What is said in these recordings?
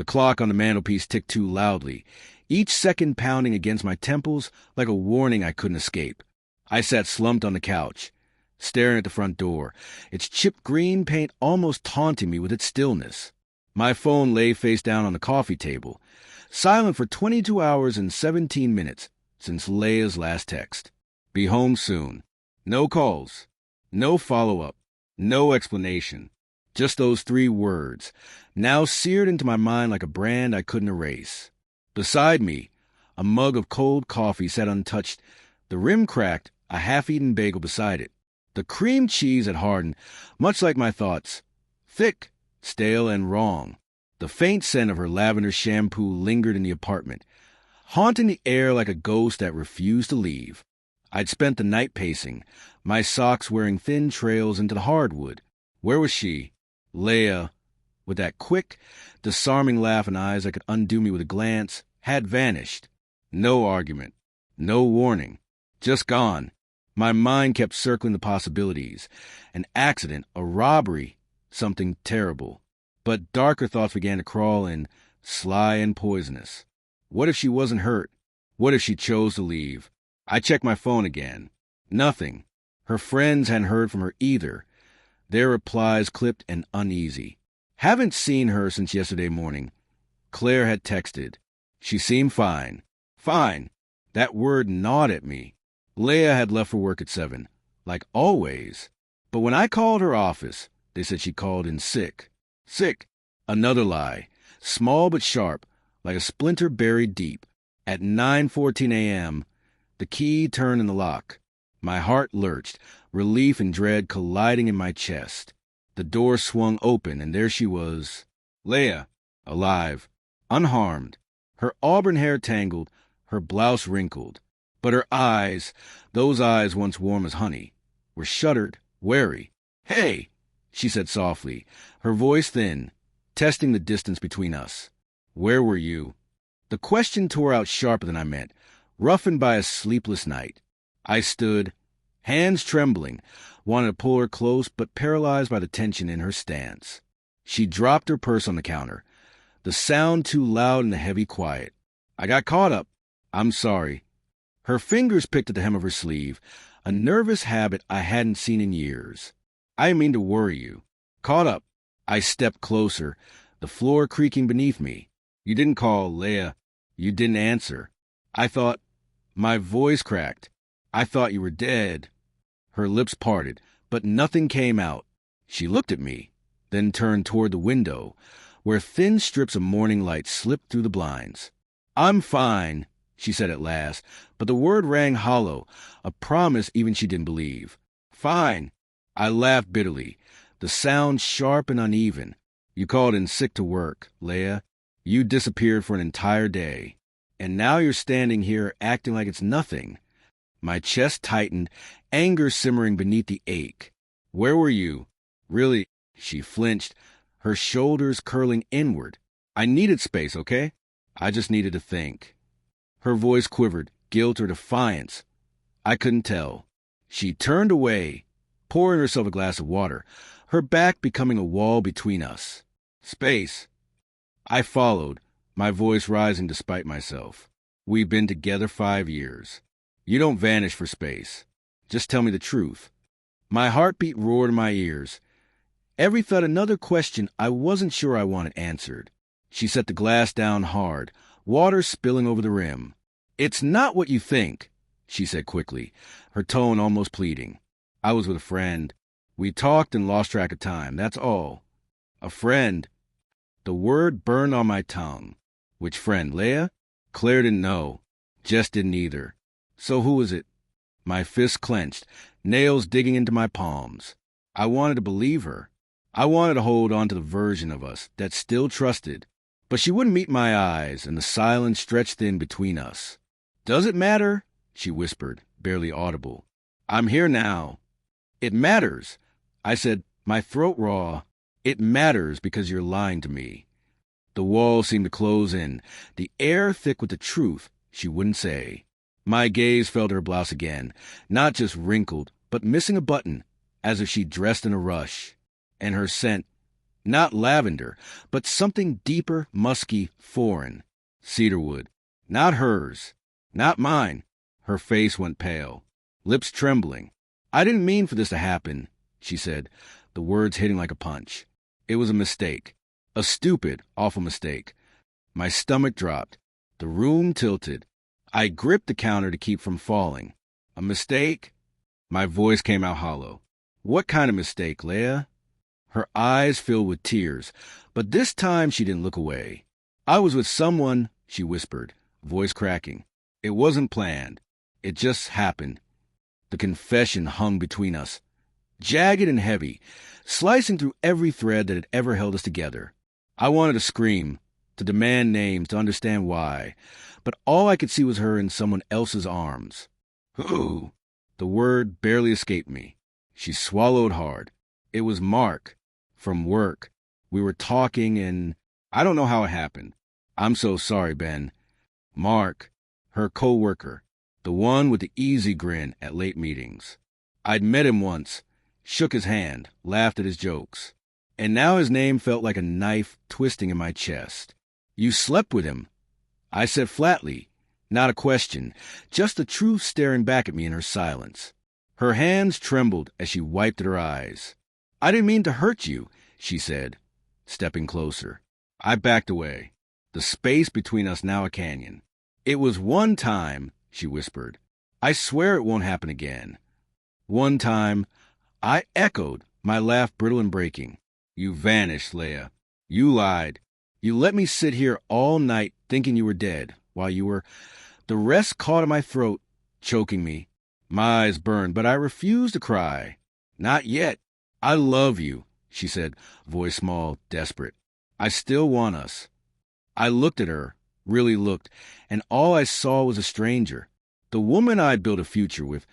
The clock on the mantelpiece ticked too loudly, each second pounding against my temples like a warning I couldn't escape. I sat slumped on the couch, staring at the front door, its chipped green paint almost taunting me with its stillness. My phone lay face down on the coffee table, silent for 22 hours and 17 minutes since Leia's last text. Be home soon. No calls, no follow-up, no explanation. Just those 3 words, now seared into my mind like a brand I couldn't erase. Beside me, a mug of cold coffee sat untouched, the rim cracked, a half-eaten bagel beside it. The cream cheese had hardened, much like my thoughts. Thick, stale, and wrong. The faint scent of her lavender shampoo lingered in the apartment, haunting the air like a ghost that refused to leave. I'd spent the night pacing, my socks wearing thin trails into the hardwood. Where was she? Leia, with that quick, disarming laugh and eyes that could undo me with a glance, had vanished. No argument, no warning, just gone. My mind kept circling the possibilities. An accident, a robbery, something terrible. But darker thoughts began to crawl in, sly and poisonous. What if she wasn't hurt? What if she chose to leave? I checked my phone again. Nothing. Her friends hadn't heard from her either. Their replies clipped and uneasy. Haven't seen her since yesterday morning. Claire had texted. She seemed fine. Fine. That word gnawed at me. Leia had left for work at 7, like always. But when I called her office, they said she called in sick. Sick. Another lie. Small but sharp, like a splinter buried deep. At 9:14 a.m., the key turned in the lock. My heart lurched, relief and dread colliding in my chest. The door swung open, and there she was. Leia, alive, unharmed, her auburn hair tangled, her blouse wrinkled. But her eyes, those eyes once warm as honey, were shuttered, wary. "Hey," she said softly, her voice thin, testing the distance between us. "Where were you?" The question tore out sharper than I meant, roughened by a sleepless night. I stood, hands trembling, wanted to pull her close, but paralyzed by the tension in her stance. She dropped her purse on the counter, the sound too loud in the heavy quiet. "I got caught up. I'm sorry." Her fingers picked at the hem of her sleeve, a nervous habit I hadn't seen in years. "I didn't mean to worry you." "Caught up." I stepped closer, the floor creaking beneath me. "You didn't call, Leia. You didn't answer. I thought—" My voice cracked. "I thought you were dead." Her lips parted, but nothing came out. She looked at me, then turned toward the window, where thin strips of morning light slipped through the blinds. "I'm fine," she said at last, but the word rang hollow, a promise even she didn't believe. "Fine." I laughed bitterly, the sound sharp and uneven. "You called in sick to work, Leia. You disappeared for an entire day. And now you're standing here acting like it's nothing." My chest tightened, anger simmering beneath the ache. "Where were you?" "Really?" She flinched, her shoulders curling inward. "I needed space, okay? I just needed to think." Her voice quivered, guilt or defiance. I couldn't tell. She turned away, pouring herself a glass of water, her back becoming a wall between us. "Space." I followed, my voice rising despite myself. "We've been together 5 years. You don't vanish for space. Just tell me the truth." My heartbeat roared in my ears. Every thought another question I wasn't sure I wanted answered. She set the glass down hard, water spilling over the rim. "It's not what you think," she said quickly, her tone almost pleading. "I was with a friend. We talked and lost track of time, that's all." "A friend?" The word burned on my tongue. Which friend, Leia? Claire didn't know. Jess didn't either. So who was it? My fists clenched, nails digging into my palms. I wanted to believe her. I wanted to hold on to the version of us that still trusted. But she wouldn't meet my eyes, and the silence stretched thin between us. "Does it matter?" she whispered, barely audible. "I'm here now." "It matters," I said, my throat raw. "It matters because you're lying to me." The wall seemed to close in, the air thick with the truth she wouldn't say. My gaze fell to her blouse again, not just wrinkled, but missing a button, as if she'd dressed in a rush. And her scent, Not lavender, but something deeper, musky, foreign. Cedarwood. Not hers. Not mine. Her face went pale, lips trembling. I didn't mean for this to happen, she said, the words hitting like a punch. It was a mistake. A stupid, awful mistake. My stomach dropped. The room tilted. I gripped the counter to keep from falling. A mistake? My voice came out hollow. What kind of mistake, Leah? Her eyes filled with tears, but this time she didn't look away. I was with someone, she whispered, voice cracking. It wasn't planned. It just happened. The confession hung between us, jagged and heavy, slicing through every thread that had ever held us together. I wanted to scream, to demand names, to understand why, but all I could see was her in someone else's arms. Who? The word barely escaped me. She swallowed hard. It was Mark, from work. We were talking and I don't know how it happened. I'm so sorry, Ben. Mark, her co-worker, the one with the easy grin at late meetings. I'd met him once, shook his hand, laughed at his jokes. And now his name felt like a knife twisting in my chest. You slept with him, I said flatly, not a question, just the truth staring back at me in her silence. Her hands trembled as she wiped at her eyes. I didn't mean to hurt you, she said, stepping closer. I backed away, the space between us now a canyon. It was one time, she whispered. I swear it won't happen again. One time, I echoed, my laugh brittle and breaking. You vanished, Leah. You lied. You let me sit here all night thinking you were dead, while you were... The rest caught in my throat, choking me. My eyes burned, but I refused to cry. Not yet. I love you, she said, voice small, desperate. I still want us. I looked at her, really looked, and all I saw was a stranger. The woman I'd built a future with,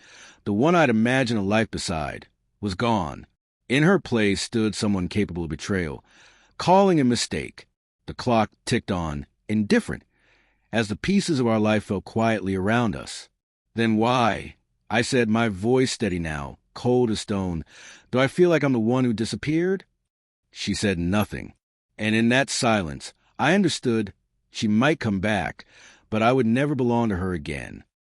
the one I'd imagined a life beside, was gone. In her place stood someone capable of betrayal, calling a mistake. The clock ticked on, indifferent, as the pieces of our life fell quietly around us. Then why? I said, my voice steady now, cold as stone. Do I feel like I'm the one who disappeared? She said nothing. And in that silence, I understood she might come back, but I would never belong to her again.